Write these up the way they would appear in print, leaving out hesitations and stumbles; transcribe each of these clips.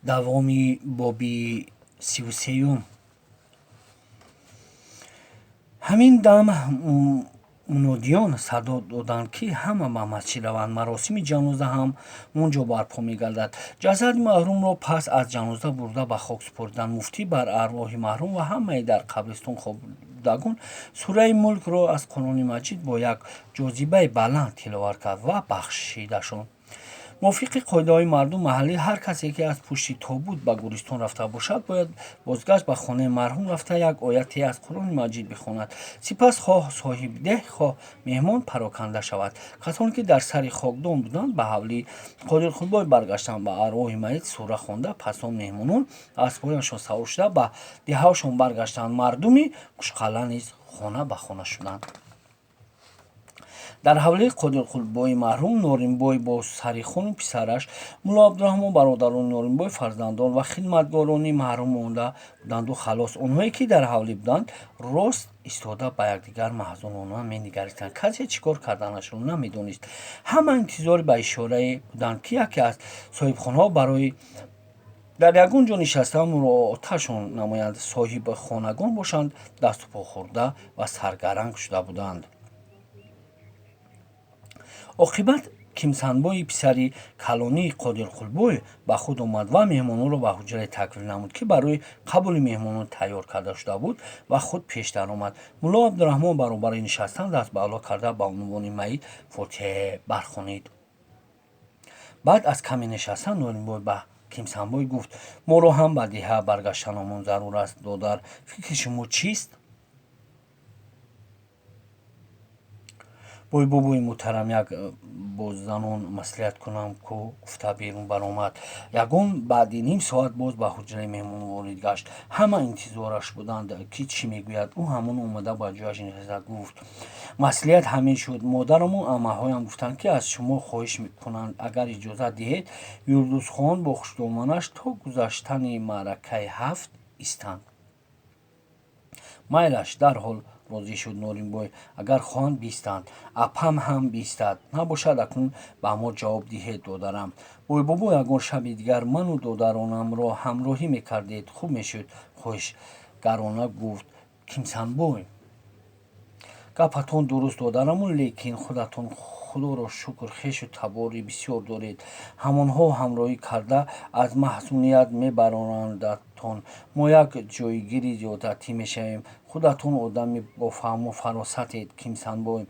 давоми боби 33. ҳамин дам мунодиён садо доданд ки ҳама ба масҷид раванд. маросими ҷаноза ҳам он ҷо барпо мегардад. ҷасади маҳрумро пас аз ҷаноза бурда ба хок супориданд. муфтӣ бар арвоҳи маҳрум ва ҳамаи дар қабристон хобудагон сураи мулкро аз қуръони маҷид бо як ҷозибаи баланд тиловат кард ва бахшидашон. мувофиқи қоидаҳои мардум маҳаллӣ, ҳар касе ки аз пушти тобут ба гӯристон рафта бошад, бояд бозгашт ба хонаи марҳум рафта як ояте аз қуръони маҷид бихонад. сипас хоҳ соҳибдеҳ, хоҳ меҳмон пароканда шавад. касоне ки дар сари хокдон буданд ба ҳавли қодирқулбой баргаштанд. ба арвоҳи маит сура хонда, пас он меҳмонон асбҳояшон савор шуда ба деҳаҳошон баргаштанд. мардуми кушқалъа низ хона ба хона шуданд. дар ҳавлии қодирқулбои марҳум Норимбой бо сарихону писараш, мулло Абдураҳмон, бародарони Норимбой, фарзандон ва хидматгорони маҳрум монда буданду халос. онҳое ки дар ҳавлӣ буданд рост истода ба якдигар маҳзунона менигаристанд. касе чӣ кор карданашро намедонист. ҳама интизори ба ишорае буданд ки яке аз соҳибхонаҳо барои дар ягон ҷо нишастан мурооташон намоянд. соҳибхонагон бошанд дасту по хӯрда ва саргаранг шуда буданд. оқибат Кимсанбои писари калонии Қодирқулбой ба худ омад ва меҳмононро ба ҳуҷрае таквил намуд, ки барои қабули меҳмонон тайёр карда шуда буд ва худ пеш даромад. мулло Абдураҳмон баробари нишастан даст ба аъло карда ба унвони маит фотиҳа бархонид. баъд аз каме нишастан Норимбой ба Кимсанбой гуфт: моро ҳам ба деҳа баргаштанамон зарур аст. додар, фикри шумо чист? бой бобои муҳтарам, як боз занон маслиҳат кунам ку гуфта берун баромад. ягон баъди ним соат боз ба ҳуҷраи меҳмон ворид гашт. ҳама интизораш буданд ки чӣ мегӯяд. ӯ ҳамон омада ба ҷояш нишаста гуфт: маслиҳат ҳамин шуд. модараму амаҳоям гуфтанд ки аз шумо хоҳиш мекунанд, агар иҷозат диҳед, Юлдузхон бо хушдоманаш то гузаштани маъракаи 7 истанд. майлаш, дарҳол розӣ шуд Норимбой. агар хоҳанд бистанд, апам ҳам бистад. набошад акнун ба мо ҷавоб диҳед, додарам. бойбобо, ягон шаби дигар ману додаронамро ҳамроҳӣ мекардед, хуб мешуд. хоҳишгарона гуфт Кимсанбой. гапатон дуруст, додараму, лекин худатон худоро шукр хешу табори бисёр доред. ҳамонҳо ҳамроҳӣ карда аз маҳзуният мебаронадатон. мо як ҷойгири зиёдатӣ мешавем. худатон одами бофаҳму фаросатед. Кимсанбой.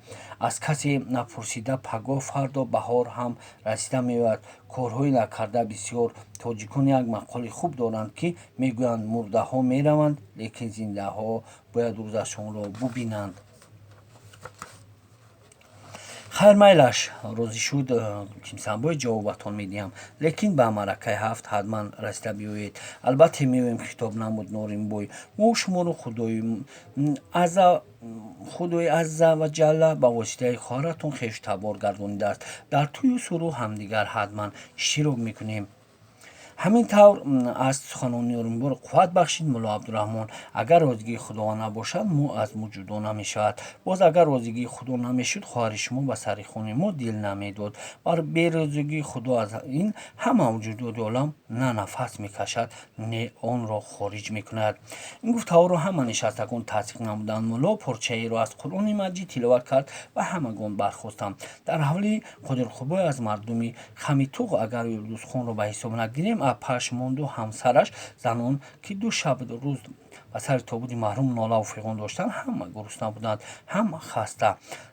аз касе напурсида пагоҳ фардо баҳор ҳам расида меояд. корҳои накарда бисёр. тоҷикон як мақоли хуб доранд, ки мегӯянд мурдаҳо мераванд, лекин зиндаҳо бояд рӯзашонро бубинанд. хайр, майлаш, розӣ шуд Кимсанбой. ҷавобатон медиҳам, лекин ба маъракаи 7 ҳатман расида биёед. албатта меоем, хитоб намуд Норимбой. мо шуморо худои азза ва ҷалла ба воситаи хоҳаратон хештабор гардонидааст. дар тӯю сурӯ ҳамдигар ҳатман иштирок мекунем. ҳамин тавр аст суханони Норимбойро қувват бахшид мулло Абдураҳмон. агар розигии худованд набошад, мо аз мо ҷудо намешавад. боз агар розигии худо намешуд, хоҳари шумо ба сарихони мо дил намедод. бар берозигии худо аз ин ҳама мавҷудоти олам на нафас мекашад, не онро хориҷ мекунад. ин гуфтаҳоро ҳама нишастагон тасдиқ намуданд. мулло порчаеро аз қуръони маҷид тиловат кард ва ҳамагон бархостанд. дар ҳавлии Қодирқулбой аз мардуми хамитуғ, агар Юлдузхонро ба ҳисоб нагирем, апаш монду ҳамсараш, занон ки ду шаб рӯз ба сари тобути маҳрум нолаву фиғон доштанд, ҳама гурусна буданд, ҳам хаста.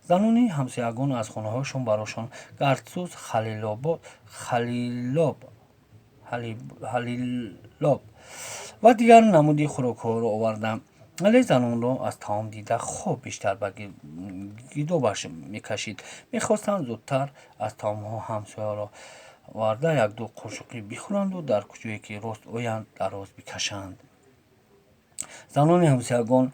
занони ҳамсоягон аз хонаҳояшон барошон гардсӯз халилоб ва дигар намуди хӯрокҳоро оварданд. вале занонро аз таом дида хоб бештар ба гидобаш мекашид. мехостанд зудтар аз таомҳо ҳамсояро варда якду қошуқӣ бихӯранду дар куҷое ки рост оянд, дароз бикашанд. занони ҳамсоягон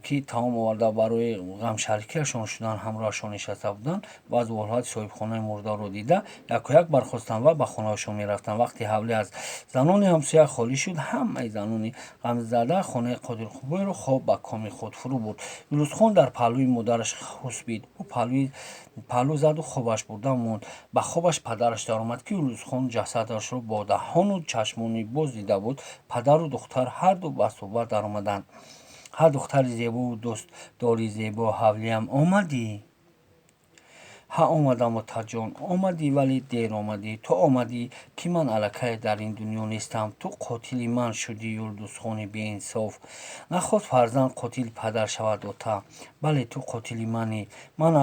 ки таом оварда барои ғамшарикиашон шудан ҳамроҳашон нишаста буданд ва аз оҳолати соҳибхонаи мурдаро дида якояк бархостанд ва ба хонаҳошон мерафтанд. Вақте ҳавлӣ аз занони ҳамсоя холӣ шуд, ҳамаи занони ғамзада хонаи Қодирқубойро хоб ба коми худ фурӯ бурд. Юнусхон дар паҳлӯи модараш хусбид. Ӯ паҳлӯ заду хобаш бурда монд. Ба хобаш падараш даромад, ки Юнусхон ҷасадашро бо даҳону чашмони боз дида буд. Падару духтар ҳарду ба суҳбат даромаданд. ҳа духтари зебову дӯстдори зебо, ҳавлиям омадӣ? ҳа омадам отаҷон, омадӣ, вале дер омадӣ. Ту омадӣ, ки ман аллакай дар ин дунё нестам. Ту қотили ман шудӣ, Юлдузхони беинсоф. Нахост фарзанд қотили падар шавад ота. Бале ту қотили манӣ. Ман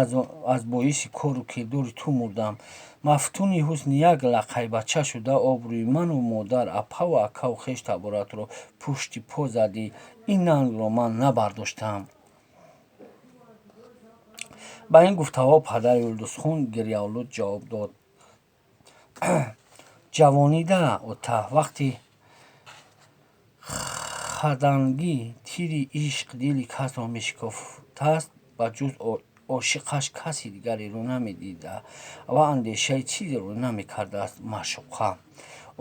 аз боиси кору кирдори ту мурдам. мафтуни ҳусни як лақайбача шуда обрӯи ману модар, апаву акаву хеш таборатро пушти по задӣ. Ин нангро ман набардоштам. ба ин гуфтаҳо падари Юлдузхон гирьяолуд ҷавоб дод: ҷавонида ота, вақти хадангӣ тири ишқ дили касро мешикофтааст, ба ҷуз ошиқаш каси дигареро намедида ва андешаи чизеро намекардааст. маъшуқа,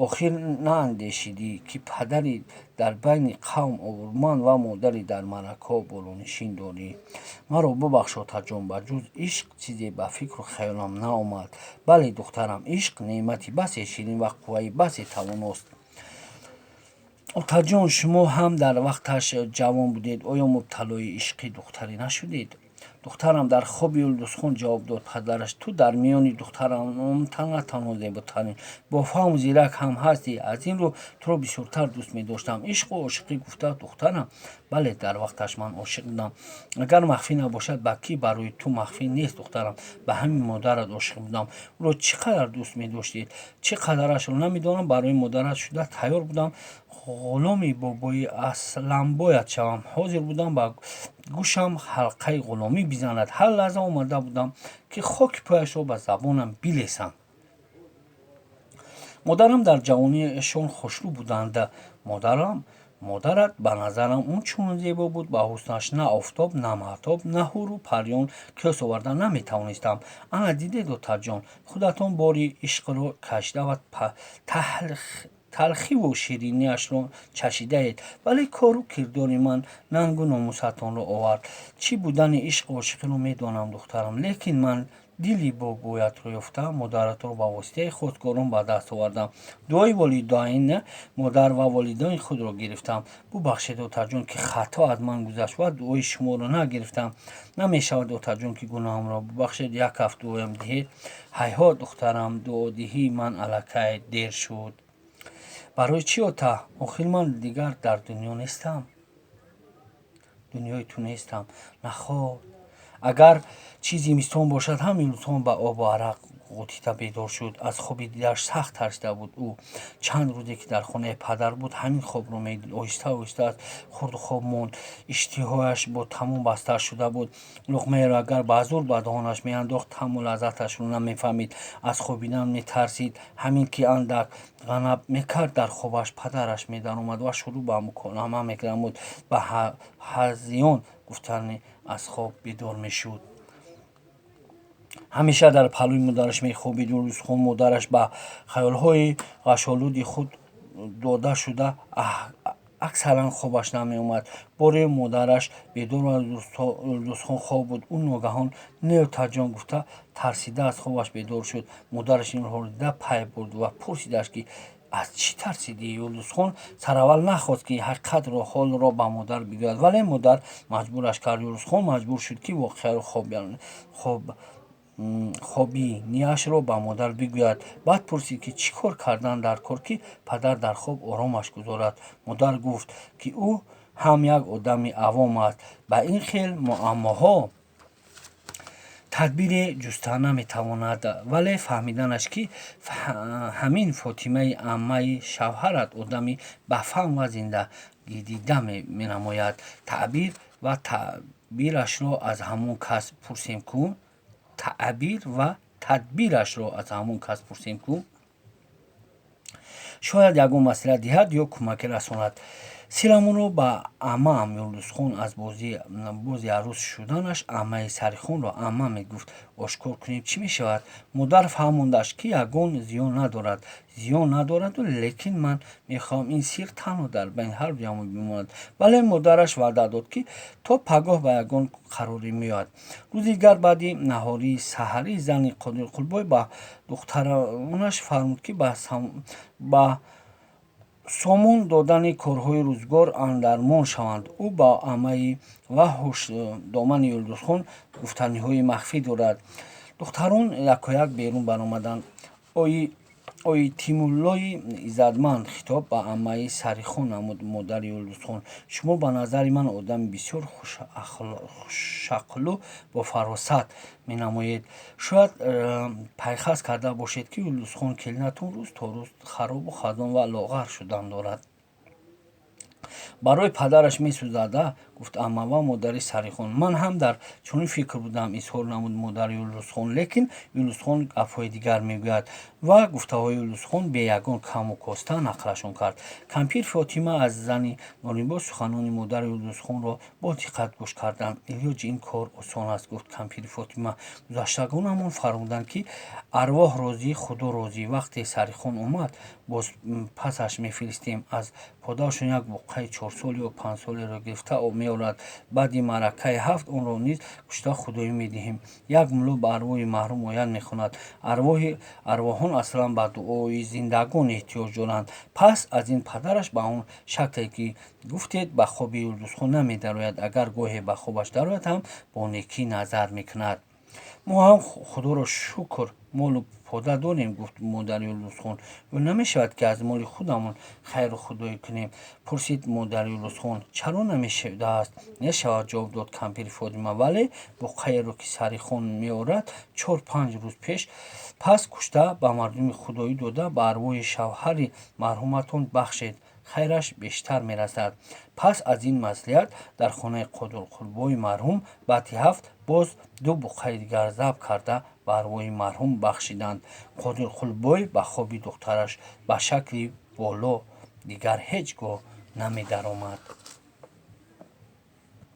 охир наандешидӣ, ки падари дар байни қавм обрӯманд ва модари дар маъракаҳо болонишин дорӣ? Маро бубахш отаҷон, ба ҷуз ишқ чизе ба фикру хаёлам наомад. Бале духтарам, ишқ неъмати басе ширин ва қувваи басе тавоност. отаҷон, шумо ҳам дар вақташ ҷавон будед. оё мубталои ишқи духтарӣ нашудед? духтарам, дар хоби Юлдузхон ҷавоб дод падараш, ту дар миёни духтаронам на танҳо зеботарин, бо фаҳму зирак ҳам ҳастӣ. аз ин рӯ туро бисёртар дӯст медоштам. ишқу ошиқӣ гуфта духтарам? бале, дар вақташ ман ошиқ будам. агар махфӣ набошад, ба кӣ барои ту махфӣ нест духтарам. ба ҳамин модарат ошиқ будам. ӯро чӣ қадар дӯст медоштед? чӣ қадарашро намедонам. барои модарат шуда тайёр будам. ғуломи бобои Асланбоят шавам. ҳозир будам ба гӯшам ҳалқаи ғуломӣ бизанад. ҳар лаҳза омада будам, ки хоки пояшро ба забонам билесам. модарам дар ҷавониашон хушрӯ буданд. модарат ба назарам ончунон зебо буд, ба ҳуснаш на офтоб, на маҳтоб, на ҳуру парён қиёс оварда наметавонистам. ана дидед отаҷон, худатон бори ишқро кашида ва талхиву шириниашро чашидаед, вале кору кирдори ман нангу номусатонро овард. чӣ будани ишқу ошиқиро медонам духтарам, лекин ман дили бобоятро ёфта, модаратро ба воситаи хостгорон ба даст овардам. дуои волидайн модар ва волидони худро гирифтам. бубахшед отаҷон, ки хато аз ман гузашт ва дуои шуморо нагирифтам. намешавад отаҷон, ки гуноҳамро бубахшед, як ҳафт дуоям диҳед. ҳайҳот духтарам, дуодиҳии ман аллакай дер шуд. барои чӣ ота? охир ман дигар дар дунё нестам. дунёи ту нестам. нахоб. агар чӣ зимистон бошад, ҳам Юнусхон ба обу арақ ғутида бедор шуд. аз хоби дидаш сахт тарсида буд. ӯ чанд рӯзе ки дар хонаи падар буд, ҳамин хобро медид. оҳиста оҳиста аз хурду хоб монд. иштиҳояш бо тамом баста шуда буд. луқмаеро агар ба зур ба доҳонаш меандохт, ҳаму лаззаташро намефаҳмид. аз хобидан метарсид. ҳамин ки андак ғанаб мекард, дар хобаш падараш медаромад ва шурӯъ ба муколама мекунамуд. ба ҳазён гуфтани аз хоб бедор мешуд. ҳамеша дар паҳлӯи модараш мехобид. Юлдузхон модараш ба хаёлҳои ғашолуди худ дода шуда аксаран хобаш намеомад. боре модараш бедор ва Юлдузхон хоб буд. ӯ ногаҳон не отаҷон гуфта тарсида аз хобаш бедор шуд. модараш инҳоро дида пай бурд ва пурсидаш, ки аз чӣ тарсидӣ? Юлдузхон сараввал нахост, ки ҳақиқатро ҳолро ба модар бигӯяд, вале модар маҷбураш кард. Юлдузхон маҷбур шуд, ки воқеаро хобиниашро ба модар бигӯяд. баъд пурсид, ки чӣ кор кардан дар кор, ки падар дар хоб оромаш гузорад. модар гуфт, ки ӯ ҳам як одами авом аст. ба ин хел муаммоҳо тадбире ҷуста наметавонад, вале фаҳмиданаш, ки ҳамин Фотимаи аммаи шавҳарат одами бафаҳм ва зиндагидида менамояд. таъбир ва тадбирашро аз ҳамон кас пурсем, ку шояд ягон маслиҳат диҳад ё кӯмакӣ расонад. силамонро ба амаам юлдузхон аз бози арӯз шуданаш амаи сарихонро ама мегуфт ошкор кунем чӣ мешавад. Модар фаҳмондааст ки ягон зиён надораду лекин ман мехоҳам ин сир танҳо дар байни ҳар ҷамъ бимонад. Бале модараш ваъда дод ки то пагоҳ ба ягон қарорӣ меояд. Рӯзи дигар баъди наҳории саҳарӣ зани Қодирқулбой ба духтаронаш фармуд ки ба сомон додани корҳои рӯзгор андармон шаванд. Ӯ ба амаи ва ҳушдомани Юлдузхон гуфтаниҳои махфӣ дорад. Духтарон якояк берун баромаданд. Ои Тимурлои иззатманд хитоб ба амаи Сарихон намуд. Модари Юлдузхон: шумо ба назари ман одами бисёр хушақлу бофаросат менамоед. Шояд пайхас карда бошед ки Юлдузхон келинатон рӯз то рӯз харобу хазон ва лоғар шудан дорад. Барои падараш месӯзада, гуфт амма ва модари Сарихон. Ман ҳам дар чунин фикр будам, изҳор намуд модари Юлдузхон. Лекин Юлдузхон гафҳои дигар мегӯяд ва гуфтаҳои Юлдузхон бе ягон каму коста нақлашон кард. Кампир Фотима аз зани Норинбоз суханони модари Юлдузхонро бо диққат гӯш карданд. Илёҷи ин кор осон аст, гуфт кампири Фотима. Гузаштагонамон фармуданд ки арвоҳ розӣ, худо розӣ. Вақте Сарихон омад, боз пасаш мефиристем. Аз подашон як буқаи 4 соли ё 5 солеро гирифта меорад. Баъди маъракаи ҳафт онро низ кушта худоӣ медиҳем. Як мулло ба арвоҳи маҳрум оят мехонад. Арвоҳон аслан ба дуои зиндагон эҳтиёҷ доранд. Пас аз ин падараш ба он шакле ки гуфтед ба хоби Юлдузхон намедарояд. Агар гоҳе ба хобаш дарояд ҳам бо некӣ назар мекунад. мо ҳам худоро шукр молу пода дорем, гуфт модари Юлдузхон. ё намешавад ки аз моли худамон хайру худоӣ кунем, пурсид модари Юлдузхон. Чаро намешавад? Мешавад, ҷавоб дод кампири Фотима. Вале буқаеро ки Сарихон меорад 4-5 рӯз пеш пас кушта ба мардуми худоӣ дода ба арвоҳи шавҳари марҳуматон бахшед, хайраш бештар мерасад. Пас аз ин маслиҳат дар хонаи Қодирқулбои марҳум баъди ҳафт боз 2 буқаи дигар забт карда ба арвоҳи марҳум бахшиданд. Қодирқулбой ба хоби духтараш ба шакли боло дигар ҳеҷ гоҳ намедаромад.